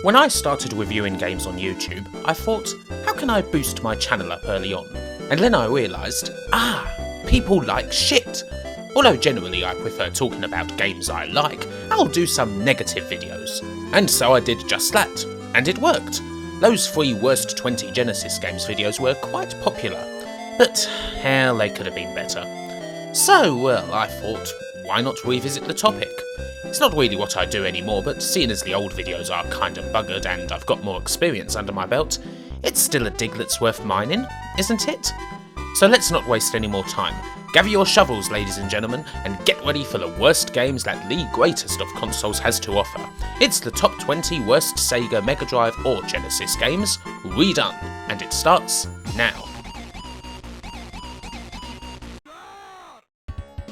When I started reviewing games on YouTube, I thought, how can I boost my channel up early on? And then I realised, people like shit. Although generally I prefer talking about games I like, I'll do some negative videos. And so I did just that, and it worked. Those 3 worst 20 Genesis games videos were quite popular, but hell, they could have been better. So, well, I thought, why not revisit the topic? It's not really what I do anymore, but seeing as the old videos are kinda buggered and I've got more experience under my belt, it's still a dig that's worth mining, isn't it? So let's not waste any more time. Gather your shovels, ladies and gentlemen, and get ready for the worst games that the greatest of consoles has to offer. It's the top 20 worst Sega, Mega Drive or Genesis games, redone, and it starts now.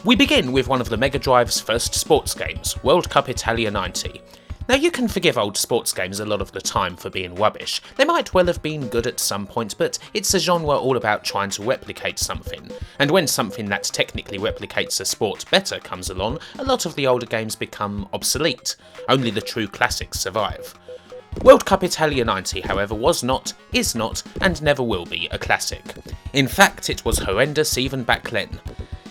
We begin with one of the Mega Drive's first sports games, World Cup Italia 90. Now you can forgive old sports games a lot of the time for being rubbish. They might well have been good at some point, but it's a genre all about trying to replicate something. And when something that technically replicates a sport better comes along, a lot of the older games become obsolete. Only the true classics survive. World Cup Italia 90, however, was not, is not, and never will be a classic. In fact, it was horrendous even back then.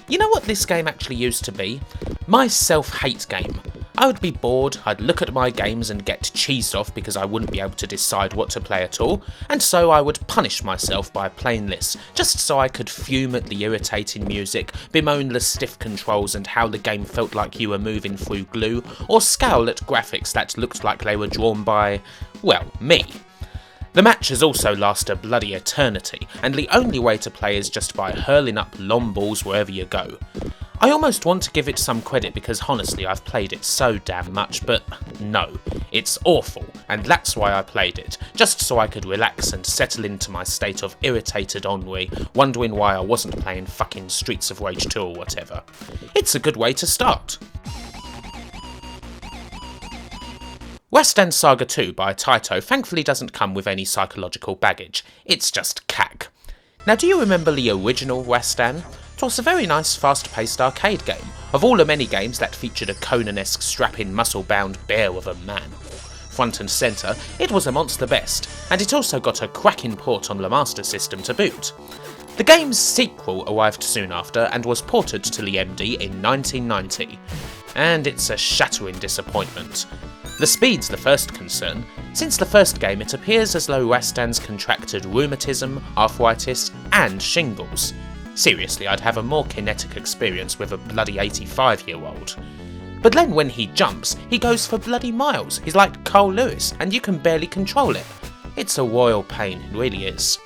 You know what this game actually used to be? My self-hate game. I would be bored, I'd look at my games and get cheesed off because I wouldn't be able to decide what to play at all, and so I would punish myself by playing this, just so I could fume at the irritating music, bemoan the stiff controls and how the game felt like you were moving through glue, or scowl at graphics that looked like they were drawn by, well, me. The matches also last a bloody eternity, and the only way to play is just by hurling up long balls wherever you go. I almost want to give it some credit because honestly I've played it so damn much, but no, it's awful, and that's why I played it, just so I could relax and settle into my state of irritated ennui, wondering why I wasn't playing fucking Streets of Rage 2 or whatever. It's a good way to start. Rastan Saga 2 by Taito thankfully doesn't come with any psychological baggage, it's just cack. Now do you remember the original Rastan? It was a very nice fast-paced arcade game, of all the many games that featured a Conan-esque strapping muscle-bound bear of a man. Front and centre, it was amongst the best, and it also got a cracking port on the Master System to boot. The game's sequel arrived soon after and was ported to the MD in 1990, and it's a shattering disappointment. The speed's the first concern. Since the first game, it appears as though Rastan's contracted rheumatism, arthritis, and shingles. Seriously, I'd have a more kinetic experience with a bloody 85-year-old. But then when he jumps, he goes for bloody miles. He's like Carl Lewis, and you can barely control it. It's a royal pain, it really is.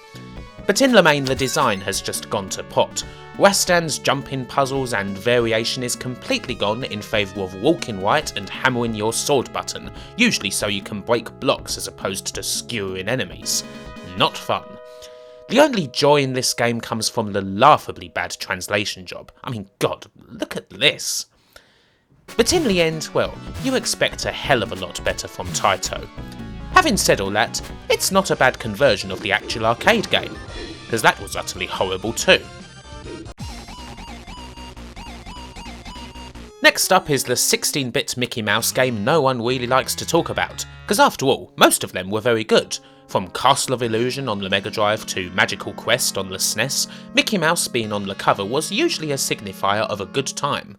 But in the main, the design has just gone to pot. Rastan's jumping puzzles and variation is completely gone in favour of walking right and hammering your sword button, usually so you can break blocks as opposed to skewering enemies. Not fun. The only joy in this game comes from the laughably bad translation job. I mean, God, look at this. But in the end, well, you expect a hell of a lot better from Taito. Having said all that, it's not a bad conversion of the actual arcade game, because that was utterly horrible too. Next up is the 16-bit Mickey Mouse game no one really likes to talk about, because after all, most of them were very good. From Castle of Illusion on the Mega Drive to Magical Quest on the SNES, Mickey Mouse being on the cover was usually a signifier of a good time.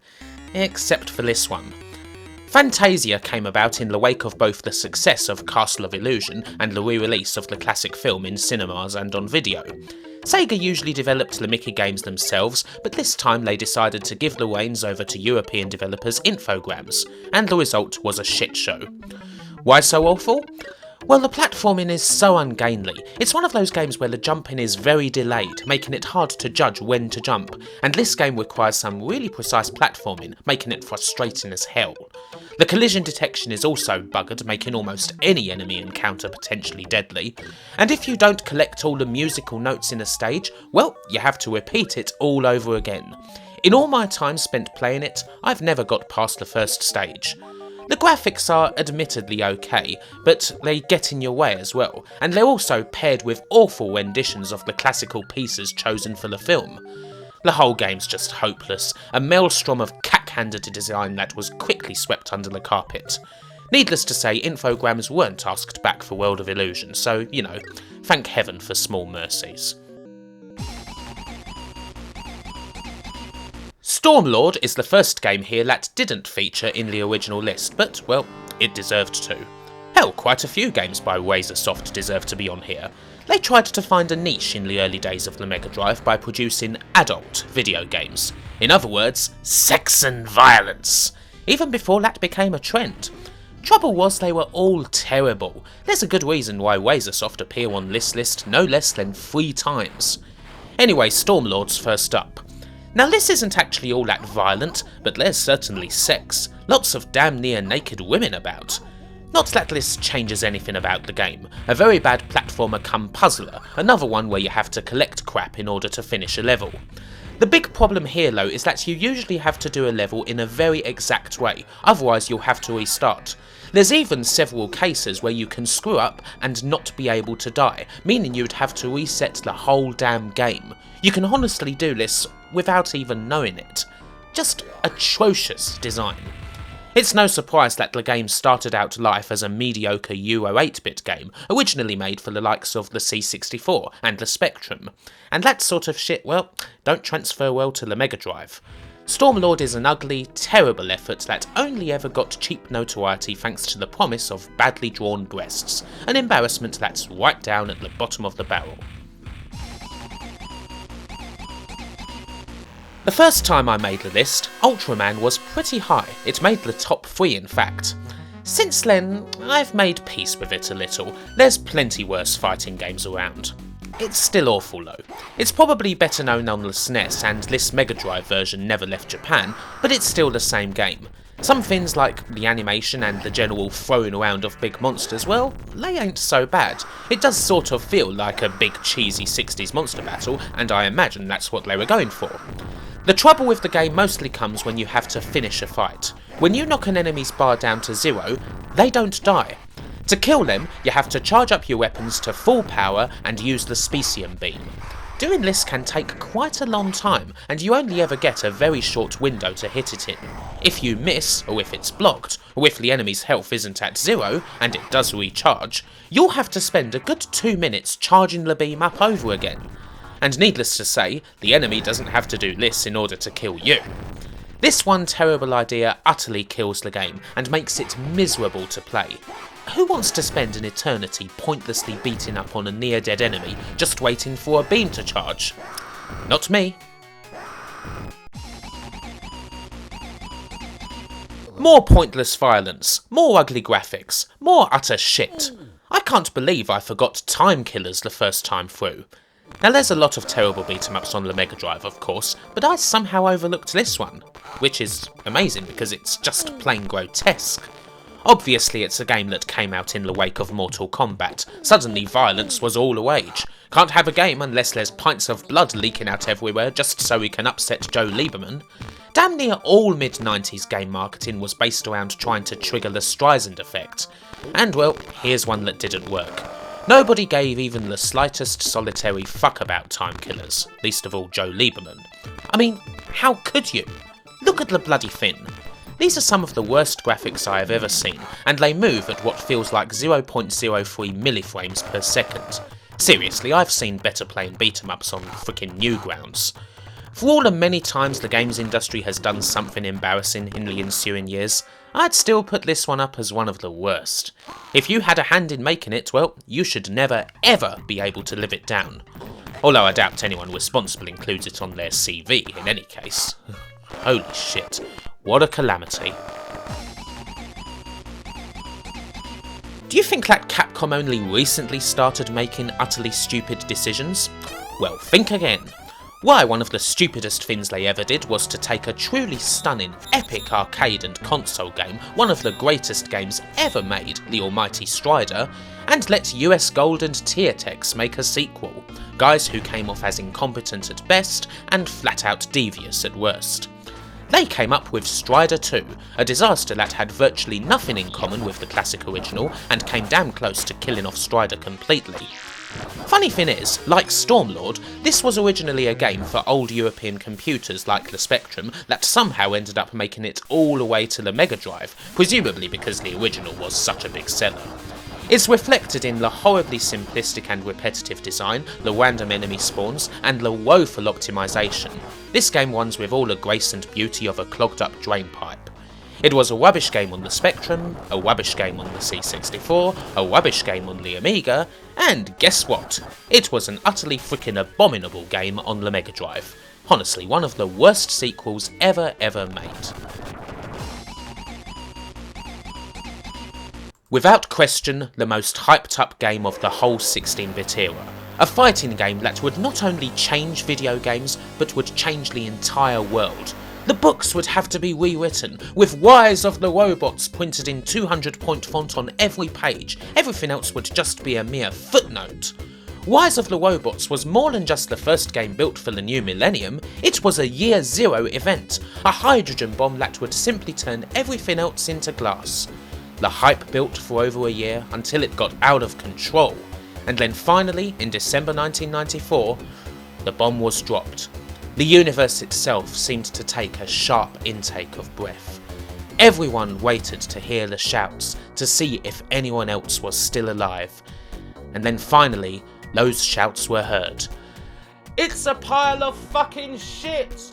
Except for this one. Fantasia came about in the wake of both the success of Castle of Illusion and the re-release of the classic film in cinemas and on video. Sega usually developed the Mickey games themselves, but this time they decided to give the reins over to European developers Infogrames, and the result was a shit show. Why so awful? Well, the platforming is so ungainly. It's one of those games where the jumping is very delayed, making it hard to judge when to jump, and this game requires some really precise platforming, making it frustrating as hell. The collision detection is also buggered, making almost any enemy encounter potentially deadly, and if you don't collect all the musical notes in a stage, well, you have to repeat it all over again. In all my time spent playing it, I've never got past the first stage. The graphics are admittedly okay, but they get in your way as well, and they're also paired with awful renditions of the classical pieces chosen for the film. The whole game's just hopeless, a maelstrom of cack-handed design that was quickly swept under the carpet. Needless to say, Infogrames weren't asked back for World of Illusion, so, you know, thank heaven for small mercies. Stormlord is the first game here that didn't feature in the original list, but, well, it deserved to. Hell, quite a few games by Razorsoft deserve to be on here. They tried to find a niche in the early days of the Mega Drive by producing adult video games. In other words, sex and violence. Even before that became a trend. Trouble was they were all terrible. There's a good reason why Razorsoft appear on this list no less than 3 times. Anyway, Stormlord's first up. Now this isn't actually all that violent, but there's certainly sex. Lots of damn near naked women about. Not that this changes anything about the game. A very bad platformer cum puzzler, another one where you have to collect crap in order to finish a level. The big problem here though is that you usually have to do a level in a very exact way, otherwise you'll have to restart. There's even several cases where you can screw up and not be able to die, meaning you'd have to reset the whole damn game. You can honestly do this without even knowing it. Just atrocious design. It's no surprise that the game started out life as a mediocre Euro 8-bit game, originally made for the likes of the C64 and the Spectrum. And that sort of shit, well, don't transfer well to the Mega Drive. Stormlord is an ugly, terrible effort that only ever got cheap notoriety thanks to the promise of badly drawn breasts, an embarrassment that's right down at the bottom of the barrel. The first time I made the list, Ultraman was pretty high. It made the top 3 in fact. Since then, I've made peace with it a little. There's plenty worse fighting games around. It's still awful though. It's probably better known on the SNES and this Mega Drive version never left Japan, but it's still the same game. Some things like the animation and the general throwing around of big monsters, well, they ain't so bad. It does sort of feel like a big cheesy 60s monster battle, and I imagine that's what they were going for. The trouble with the game mostly comes when you have to finish a fight. When you knock an enemy's bar down to 0, they don't die. To kill them, you have to charge up your weapons to full power and use the Specium beam. Doing this can take quite a long time, and you only ever get a very short window to hit it in. If you miss, or if it's blocked, or if the enemy's health isn't at 0, and it does recharge, you'll have to spend a good 2 minutes charging the beam up over again. And needless to say, the enemy doesn't have to do this in order to kill you. This one terrible idea utterly kills the game and makes it miserable to play. Who wants to spend an eternity pointlessly beating up on a near-dead enemy just waiting for a beam to charge? Not me. More pointless violence, more ugly graphics, more utter shit. I can't believe I forgot Time Killers the first time through. Now there's a lot of terrible beat-em-ups on the Mega Drive of course, but I somehow overlooked this one, which is amazing because it's just plain grotesque. Obviously it's a game that came out in the wake of Mortal Kombat. Suddenly violence was all the rage. Can't have a game unless there's pints of blood leaking out everywhere just so we can upset Joe Lieberman. Damn near all mid-90s game marketing was based around trying to trigger the Streisand effect. And well, here's one that didn't work. Nobody gave even the slightest solitary fuck about Time Killers, least of all Joe Lieberman. I mean, how could you? Look at the bloody thing. These are some of the worst graphics I have ever seen, and they move at what feels like 0.03 milliframes per second. Seriously, I've seen better playing beat-em-ups on frickin' Newgrounds. For all the many times the games industry has done something embarrassing in the ensuing years, I'd still put this one up as one of the worst. If you had a hand in making it, well, you should never ever be able to live it down. Although I doubt anyone responsible includes it on their CV in any case. Holy shit, what a calamity. Do you think that Capcom only recently started making utterly stupid decisions? Well, think again. Why, one of the stupidest things they ever did was to take a truly stunning, epic arcade and console game, one of the greatest games ever made, the almighty Strider, and let US Gold and Tiertex make a sequel, guys who came off as incompetent at best and flat out devious at worst. They came up with Strider 2, a disaster that had virtually nothing in common with the classic original and came damn close to killing off Strider completely. Funny thing is, like Stormlord, this was originally a game for old European computers like the Spectrum that somehow ended up making it all the way to the Mega Drive, presumably because the original was such a big seller. It's reflected in the horribly simplistic and repetitive design, the random enemy spawns, and the woeful optimization. This game runs with all the grace and beauty of a clogged up drain pipe. It was a rubbish game on the Spectrum, a rubbish game on the C64, a rubbish game on the Amiga, and guess what? It was an utterly freaking abominable game on the Mega Drive. Honestly, one of the worst sequels ever made. Without question, the most hyped up game of the whole 16-bit era. A fighting game that would not only change video games, but would change the entire world. The books would have to be rewritten, with Rise of the Robots printed in 200-point font on every page. Everything else would just be a mere footnote. Rise of the Robots was more than just the first game built for the new millennium, it was a year zero event, a hydrogen bomb that would simply turn everything else into glass. The hype built for over a year until it got out of control, and then finally, in December 1994, the bomb was dropped. The universe itself seemed to take a sharp intake of breath. Everyone waited to hear the shouts, to see if anyone else was still alive. And then finally, those shouts were heard. It's a pile of fucking shit!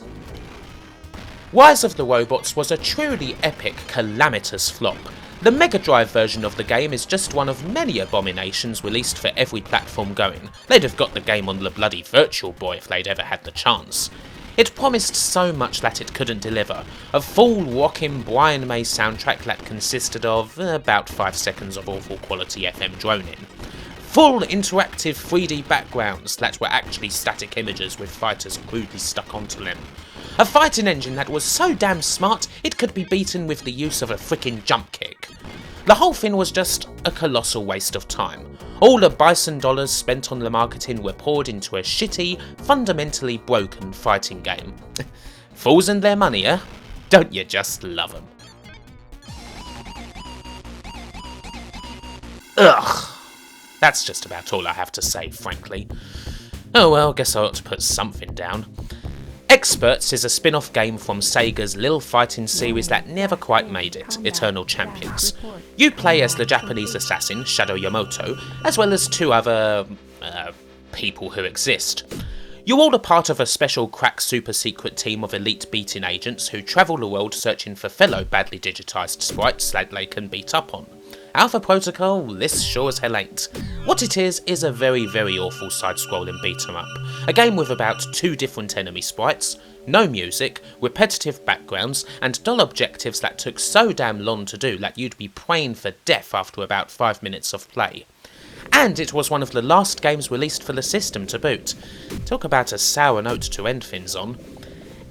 Rise of the Robots was a truly epic, calamitous flop. The Mega Drive version of the game is just one of many abominations released for every platform going. They'd have got the game on the bloody Virtual Boy if they'd ever had the chance. It promised so much that it couldn't deliver. A full rockin' Brian May soundtrack that consisted of about 5 seconds of awful quality FM droning. Full interactive 3D backgrounds that were actually static images with fighters crudely stuck onto them. A fighting engine that was so damn smart it could be beaten with the use of a frickin' jump kick. The whole thing was just a colossal waste of time. All the bison dollars spent on the marketing were poured into a shitty, fundamentally broken fighting game. Fools and their money, eh? Don't you just love them? Ugh. That's just about all I have to say, frankly. Oh well, guess I ought to put something down. X-Perts is a spin-off game from Sega's little fighting series that never quite made it, Eternal Champions. You play as the Japanese assassin, Shadow Yamato, as well as 2 other people who exist. You're all a part of a special crack super secret team of elite beating agents who travel the world searching for fellow badly digitised sprites that they can beat up on. Alpha Protocol, this sure as hell ain't. What it is a very awful side-scrolling beat-em-up. A game with about 2 different enemy sprites, no music, repetitive backgrounds, and dull objectives that took so damn long to do that you'd be praying for death after about 5 minutes of play. And it was one of the last games released for the system to boot. Talk about a sour note to end things on.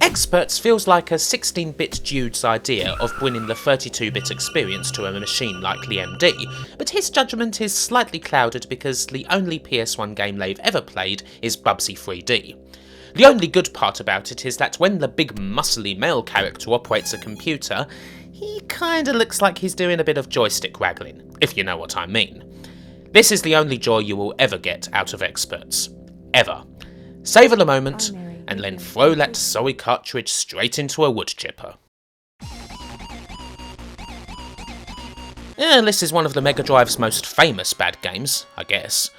X-Perts feels like a 16-bit dude's idea of bringing the 32-bit experience to a machine like the MD, but his judgment is slightly clouded because the only PS1 game they've ever played is Bubsy 3D. The only good part about it is that when the big muscly male character operates a computer, he kinda looks like he's doing a bit of joystick waggling, if you know what I mean. This is the only joy you will ever get out of X-Perts. Ever. Savour the moment, and then throw that sorry cartridge straight into a wood chipper. This is one of the Mega Drive's most famous bad games, I guess.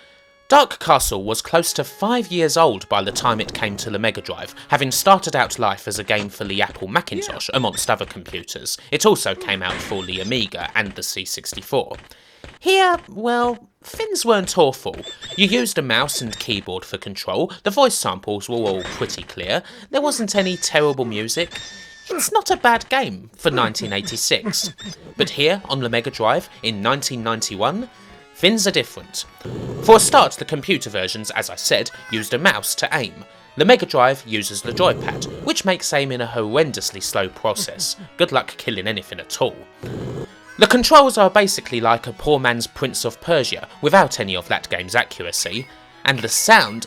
Dark Castle was close to 5 years old by the time it came to the Mega Drive, having started out life as a game for the Apple Macintosh, amongst other computers. It also came out for the Amiga and the C64. Here, well, things weren't awful. You used a mouse and keyboard for control, the voice samples were all pretty clear, there wasn't any terrible music. It's not a bad game for 1986. But here, on the Mega Drive, in 1991, things are different. For a start, the computer versions, as I said, used a mouse to aim. The Mega Drive uses the joypad, which makes aiming a horrendously slow process. Good luck killing anything at all. The controls are basically like a poor man's Prince of Persia, without any of that game's accuracy. And the sound,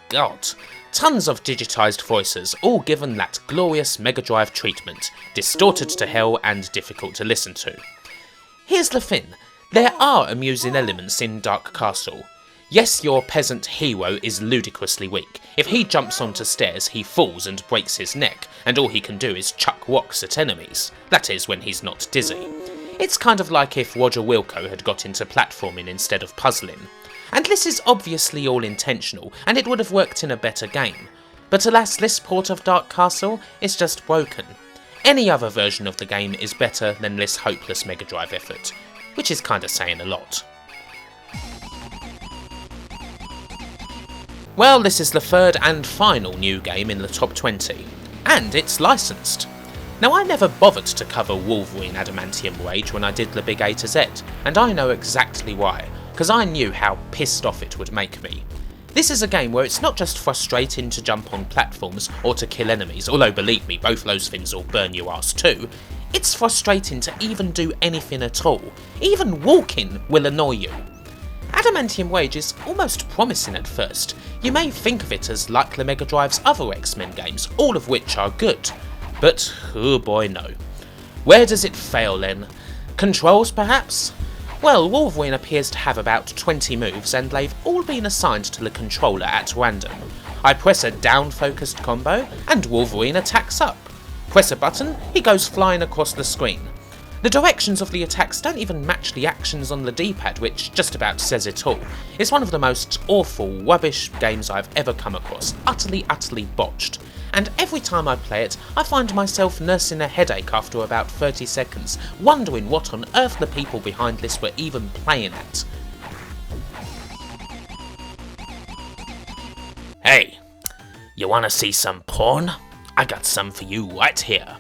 God. Tons of digitised voices, all given that glorious Mega Drive treatment, distorted to hell and difficult to listen to. Here's the thing, there are amusing elements in Dark Castle. Yes, your peasant hero is ludicrously weak. If he jumps onto stairs, he falls and breaks his neck, and all he can do is chuck rocks at enemies. That is, when he's not dizzy. It's kind of like if Roger Wilco had got into platforming instead of puzzling. And this is obviously all intentional, and it would have worked in a better game. But alas, this port of Dark Castle is just broken. Any other version of the game is better than this hopeless Mega Drive effort, which is kinda saying a lot. Well, this is the third and final new game in the top 20, and it's licensed. Now, I never bothered to cover Wolverine Adamantium Rage when I did the big A to Z, and I know exactly why, because I knew how pissed off it would make me. This is a game where it's not just frustrating to jump on platforms or to kill enemies, although believe me, both those things will burn your ass too. It's frustrating to even do anything at all. Even walking will annoy you. Adamantium Rage is almost promising at first. You may think of it as like the Mega Drive's other X-Men games, all of which are good. But, oh boy no. Where does it fail then? Controls perhaps? Well, Wolverine appears to have about 20 moves and they've all been assigned to the controller at random. I press a down-focused combo and Wolverine attacks up. Press a button, he goes flying across the screen. The directions of the attacks don't even match the actions on the D-pad, which just about says it all. It's one of the most awful, rubbish games I've ever come across, utterly botched. And every time I play it, I find myself nursing a headache after about 30 seconds, wondering what on earth the people behind this were even playing at. Hey, you wanna see some porn? I got some for you right here.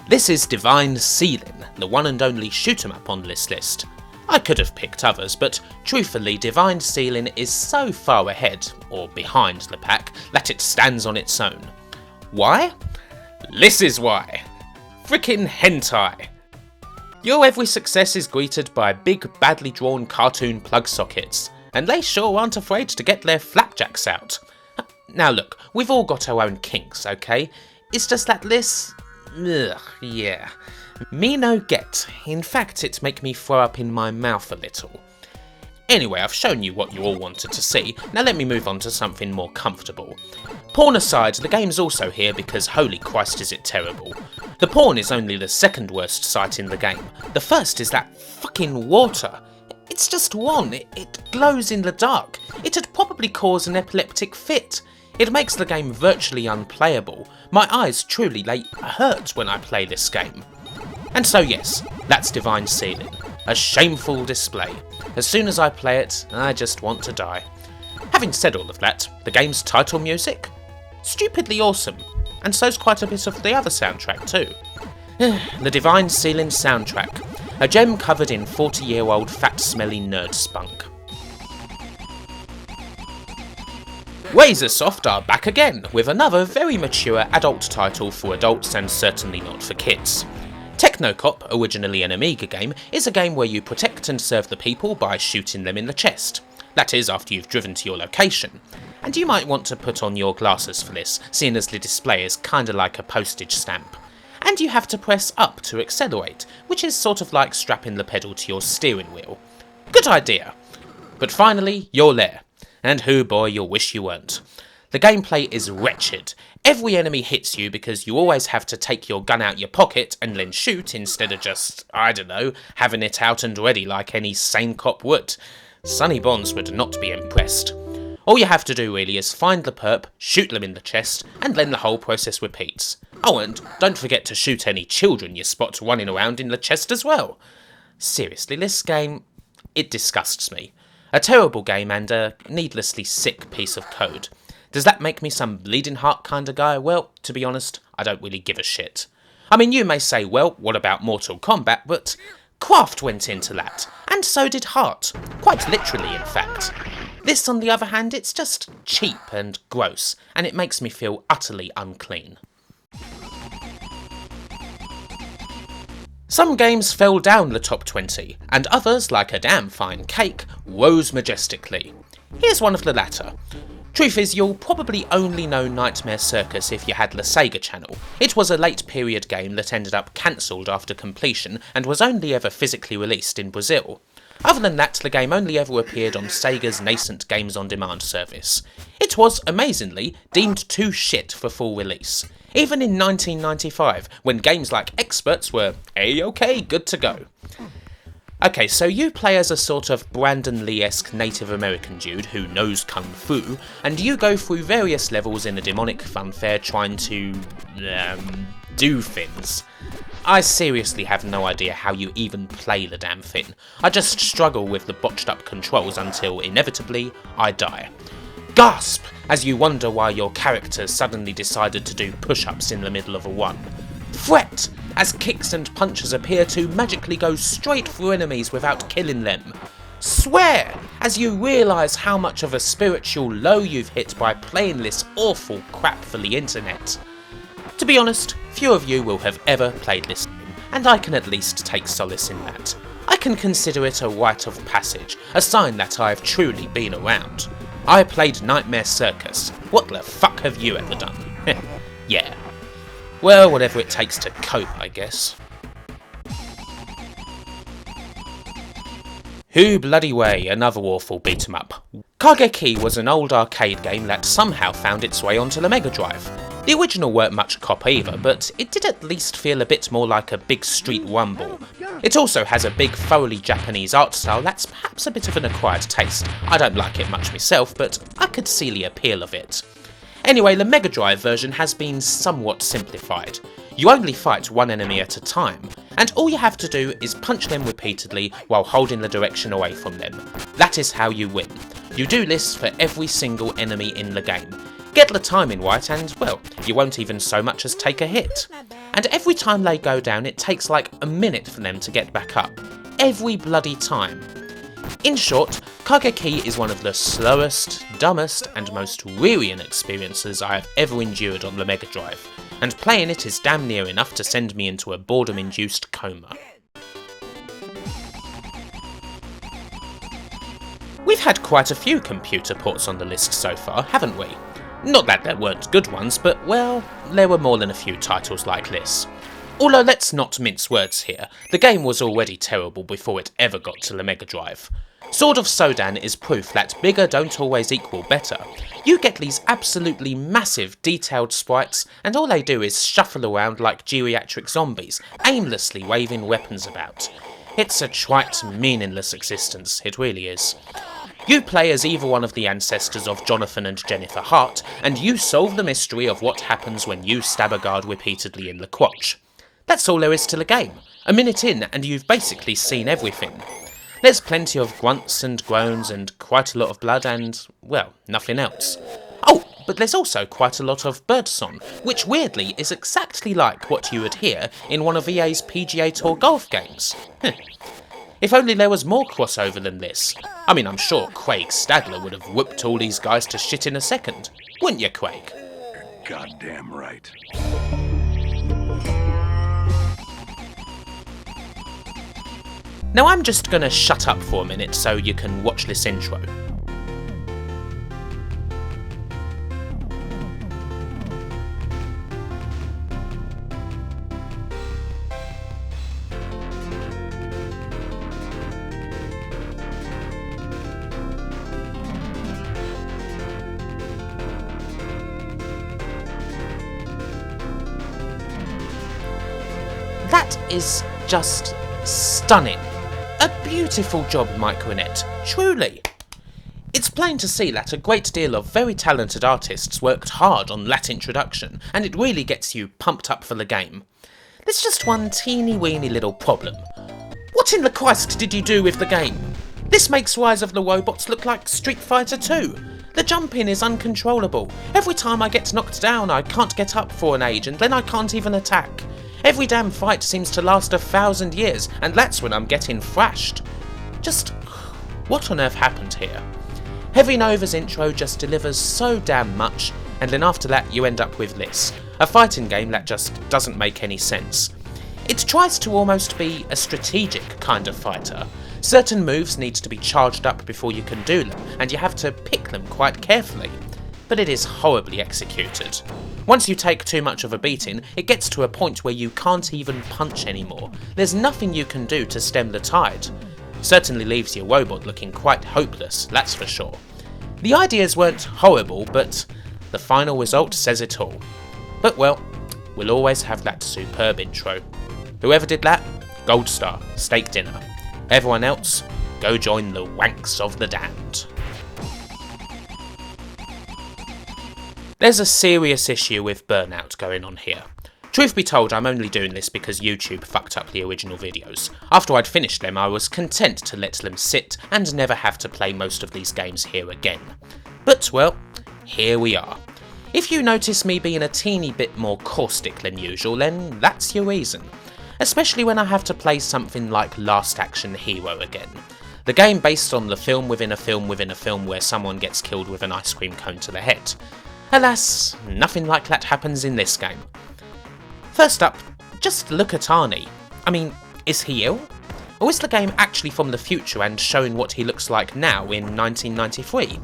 This is Divine Ceiling, the one and only shoot 'em up on this list. I could have picked others, but truthfully Divine Ceiling is so far ahead, or behind the pack, that it stands on its own. Why? This is why. Frickin' hentai. Your every success is greeted by big, badly drawn cartoon plug sockets, and they sure aren't afraid to get their flapjacks out. Now look, we've all got our own kinks, okay? It's just that this... ugh, yeah. Me no get. In fact, it make me throw up in my mouth a little. Anyway, I've shown you what you all wanted to see, now let me move on to something more comfortable. Porn aside, the game's also here because holy Christ is it terrible. The porn is only the second worst sight in the game. The first is that fucking water. It's just one, it glows in the dark. It'd probably cause an epileptic fit. It makes the game virtually unplayable. My eyes truly, they hurt when I play this game. And so yes, that's Divine Ceiling. A shameful display. As soon as I play it, I just want to die. Having said all of that, the game's title music? Stupidly awesome. And so's quite a bit of the other soundtrack too. The Divine Ceiling soundtrack. A gem covered in 40-year-old fat smelly nerd spunk. Razorsoft are back again, with another very mature adult title for adults and certainly not for kids. Technocop, originally an Amiga game, is a game where you protect and serve the people by shooting them in the chest. That is, after you've driven to your location. And you might want to put on your glasses for this, seeing as the display is kinda like a postage stamp. And you have to press up to accelerate, which is sort of like strapping the pedal to your steering wheel. Good idea! But finally, you're there. And hoo boy, you'll wish you weren't. The gameplay is wretched. Every enemy hits you because you always have to take your gun out your pocket and then shoot instead of just, I don't know, having it out and ready like any sane cop would. Sonny Bonds would not be impressed. All you have to do really is find the perp, shoot them in the chest, and then the whole process repeats. Oh, and don't forget to shoot any children you spot running around in the chest as well. Seriously, this game, it disgusts me. A terrible game and a needlessly sick piece of code. Does that make me some bleeding heart kind of guy? Well, to be honest, I don't really give a shit. I mean, you may say, well, what about Mortal Kombat, but craft went into that, and so did heart. Quite literally, in fact. This, on the other hand, it's just cheap and gross, and it makes me feel utterly unclean. Some games fell down the top 20, and others, like a damn fine cake, rose majestically. Here's one of the latter. Truth is, you'll probably only know Nightmare Circus if you had the Sega channel. It was a late period game that ended up cancelled after completion and was only ever physically released in Brazil. Other than that, the game only ever appeared on Sega's nascent Games on Demand service. It was, amazingly, deemed too shit for full release. Even in 1995, when games like X-Perts were A-OK, good to go. Okay, so you play as a sort of Brandon Lee-esque Native American dude who knows Kung Fu, and you go through various levels in a demonic funfair trying to, do things. I seriously have no idea how you even play the damn thing. I just struggle with the botched up controls until, inevitably, I die. Gasp! As you wonder why your character suddenly decided to do push-ups in the middle of a one. Fret! As kicks and punches appear to magically go straight through enemies without killing them. Swear! As you realise how much of a spiritual low you've hit by playing this awful crap for the internet. To be honest, few of you will have ever played this game, and I can at least take solace in that. I can consider it a rite of passage, a sign that I've truly been around. I played Nightmare Circus. What the fuck have you ever done? Yeah. Well, whatever it takes to cope, I guess. Who bloody way, another awful beat 'em up. Kageki was an old arcade game that somehow found its way onto the Mega Drive. The original weren't much cop either, but it did at least feel a bit more like a big street rumble. It also has a big, thoroughly Japanese art style that's perhaps a bit of an acquired taste. I don't like it much myself, but I could see the appeal of it. Anyway, the Mega Drive version has been somewhat simplified. You only fight one enemy at a time, and all you have to do is punch them repeatedly while holding the direction away from them. That is how you win. You do this for every single enemy in the game. Get the timing right and, well, you won't even so much as take a hit. And every time they go down, it takes like a minute for them to get back up. Every bloody time. In short, Kageki is one of the slowest, dumbest, and most wearying experiences I have ever endured on the Mega Drive, and playing it is damn near enough to send me into a boredom-induced coma. We've had quite a few computer ports on the list so far, haven't we? Not that there weren't good ones, but well, there were more than a few titles like this. Although let's not mince words here, the game was already terrible before it ever got to the Mega Drive. Sword of Sodan is proof that bigger don't always equal better. You get these absolutely massive detailed sprites, and all they do is shuffle around like geriatric zombies, aimlessly waving weapons about. It's a trite, meaningless existence, it really is. You play as either one of the ancestors of Jonathan and Jennifer Hart, and you solve the mystery of what happens when you stab a guard repeatedly in the crotch. That's all there is to the game. A minute in and you've basically seen everything. There's plenty of grunts and groans and quite a lot of blood and, well, nothing else. Oh, but there's also quite a lot of birdsong, which weirdly is exactly like what you would hear in one of EA's PGA Tour golf games. If only there was more crossover than this. I mean, I'm sure Craig Stadler would have whooped all these guys to shit in a second. Wouldn't you, Craig? Goddamn right. Now I'm just gonna shut up for a minute so you can watch this intro. That is just stunning. A beautiful job, Micronet, truly. It's plain to see that a great deal of very talented artists worked hard on that introduction, and it really gets you pumped up for the game. There's just one teeny weeny little problem. What in the Christ did you do with the game? This makes Rise of the Robots look like Street Fighter 2. The jumping is uncontrollable. Every time I get knocked down I can't get up for an age, and then I can't even attack. Every damn fight seems to last 1,000 years, and that's when I'm getting thrashed. Just, what on earth happened here? Heavy Nova's intro just delivers so damn much, and then after that you end up with this, a fighting game that just doesn't make any sense. It tries to almost be a strategic kind of fighter. Certain moves need to be charged up before you can do them, and you have to pick them quite carefully. But it is horribly executed. Once you take too much of a beating, it gets to a point where you can't even punch anymore. There's nothing you can do to stem the tide. Certainly leaves your robot looking quite hopeless, that's for sure. The ideas weren't horrible, but the final result says it all. But well, we'll always have that superb intro. Whoever did that, gold star, steak dinner. Everyone else, go join the wanks of the damned. There's a serious issue with burnout going on here. Truth be told, I'm only doing this because YouTube fucked up the original videos. After I'd finished them, I was content to let them sit and never have to play most of these games here again. But well, here we are. If you notice me being a teeny bit more caustic than usual, then that's your reason. Especially when I have to play something like Last Action Hero again. The game based on the film within a film within a film where someone gets killed with an ice cream cone to the head. Alas, nothing like that happens in this game. First up, just look at Arnie. I mean, is he ill? Or is the game actually from the future and showing what he looks like now in 1993?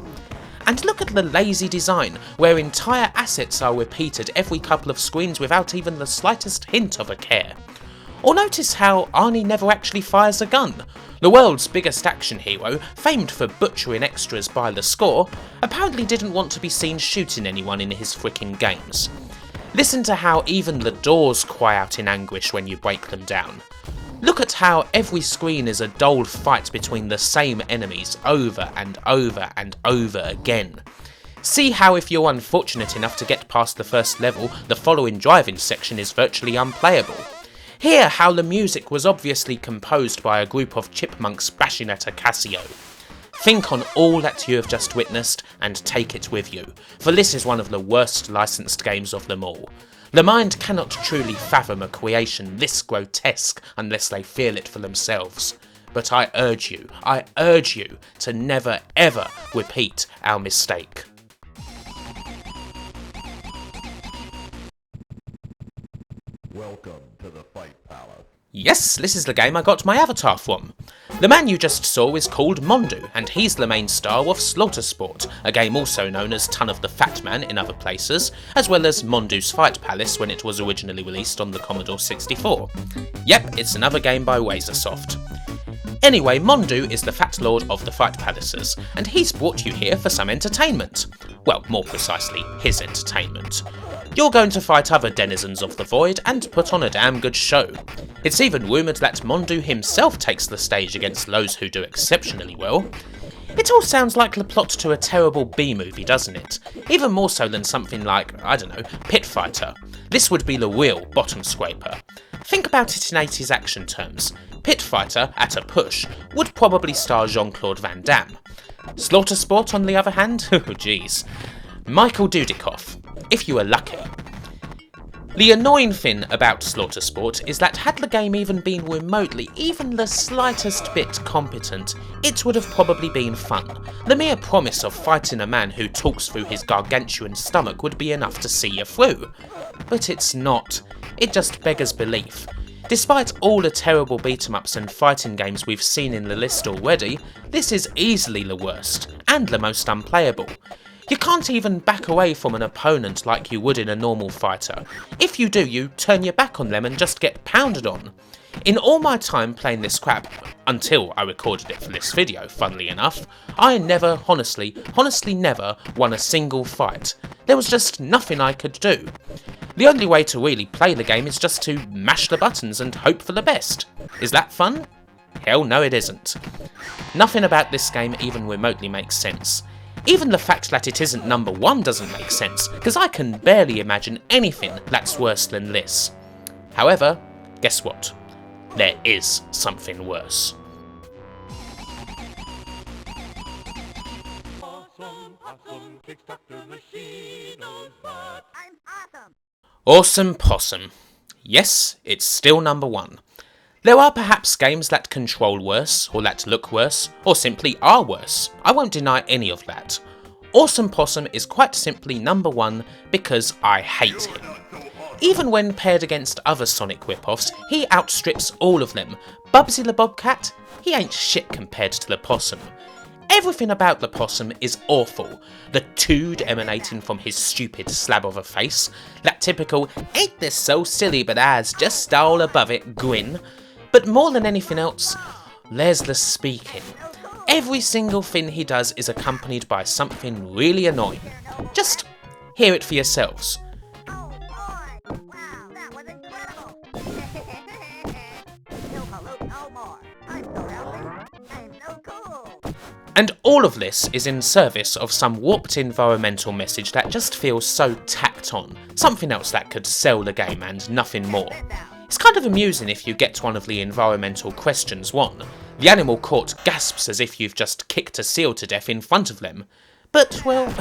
And look at the lazy design, where entire assets are repeated every couple of screens without even the slightest hint of a care. Or notice how Arnie never actually fires a gun. The world's biggest action hero, famed for butchering extras by the score, apparently didn't want to be seen shooting anyone in his frickin' games. Listen to how even the doors cry out in anguish when you break them down. Look at how every screen is a dull fight between the same enemies over and over and over again. See how if you're unfortunate enough to get past the first level, the following driving section is virtually unplayable. Hear how the music was obviously composed by a group of chipmunks bashing at a Casio. Think on all that you have just witnessed and take it with you, for this is one of the worst licensed games of them all. The mind cannot truly fathom a creation this grotesque unless they feel it for themselves. But I urge you to never ever repeat our mistake. Welcome to the Fight Palace. Yes, this is the game I got my avatar from. The man you just saw is called Mondu, and he's the main star of Slaughtersport, a game also known as Ton of the Fat Man in other places, as well as Mondu's Fight Palace when it was originally released on the Commodore 64. Yep, it's another game by Razorsoft. Anyway, Mondu is the Fat Lord of the Fight Palaces, and he's brought you here for some entertainment. Well, more precisely, his entertainment. You're going to fight other denizens of the void and put on a damn good show. It's even rumoured that Mondu himself takes the stage against those who do exceptionally well. It all sounds like the plot to a terrible B-movie, doesn't it? Even more so than something like, I don't know, Pit Fighter. This would be the real bottom scraper. Think about it in 80s action terms. Pit Fighter, at a push, would probably star Jean-Claude Van Damme. Slaughtersport, on the other hand? Oh jeez. Michael Dudikoff, if you were lucky. The annoying thing about Slaughtersport is that had the game even been remotely, even the slightest bit competent, it would have probably been fun. The mere promise of fighting a man who talks through his gargantuan stomach would be enough to see you through. But it's not. It just beggars belief. Despite all the terrible beat-em-ups and fighting games we've seen in the list already, this is easily the worst, and the most unplayable. You can't even back away from an opponent like you would in a normal fighter. If you do, you turn your back on them and just get pounded on. In all my time playing this crap, until I recorded it for this video, funnily enough, I never, honestly never won a single fight. There was just nothing I could do. The only way to really play the game is just to mash the buttons and hope for the best. Is that fun? Hell no it isn't. Nothing about this game even remotely makes sense. Even the fact that it isn't number 1 doesn't make sense, because I can barely imagine anything that's worse than this. However, guess what? There is something worse. Possum kicks Dr. Machino's butt. I'm awesome! Awesome Possum. Yes, it's still number 1. There are perhaps games that control worse, or that look worse, or simply are worse. I won't deny any of that. Awesome Possum is quite simply number 1 because I hate him. Even when paired against other Sonic rip-offs, he outstrips all of them. Bubsy the Bobcat? He ain't shit compared to the Possum. Everything about the Possum is awful. The tood emanating from his stupid slab of a face, that typical "ain't this so silly but I's just all above it" grin. But more than anything else, there's the speaking. Every single thing he does is accompanied by something really annoying. Just hear it for yourselves. Oh boy! Wow, that was incredible! No pollute no more. I'm so healthy. I'm so cool. And all of this is in service of some warped environmental message that just feels so tacked on. Something else that could sell the game and nothing more. It's kind of amusing if you get one of the environmental questions wrong. The animal court gasps as if you've just kicked a seal to death in front of them. But, well,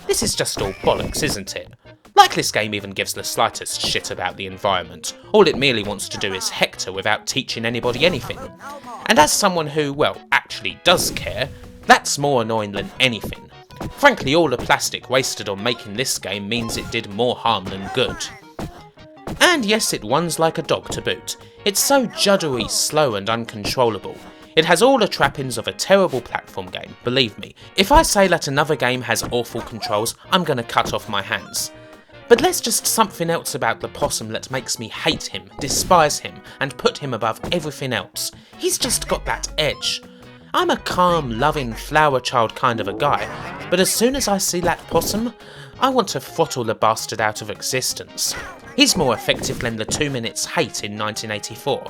this is just all bollocks, isn't it? Like this game even gives the slightest shit about the environment. All it merely wants to do is hector without teaching anybody anything. And as someone who, well, actually does care, that's more annoying than anything. Frankly, all the plastic wasted on making this game means it did more harm than good. And yes, it runs like a dog to boot. It's so juddery, slow and uncontrollable. It has all the trappings of a terrible platform game, believe me. If I say that another game has awful controls, I'm gonna cut off my hands. But there's just something else about the Possum that makes me hate him, despise him, and put him above everything else. He's just got that edge. I'm a calm, loving, flower child kind of a guy, but as soon as I see that Possum, I want to throttle the bastard out of existence. He's more effective than the 2 minutes hate in 1984.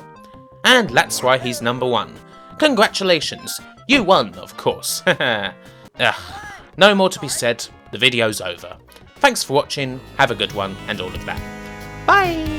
And that's why he's number 1. Congratulations! You won, of course. No more to be said, the video's over. Thanks for watching, have a good one, and all of that. Bye!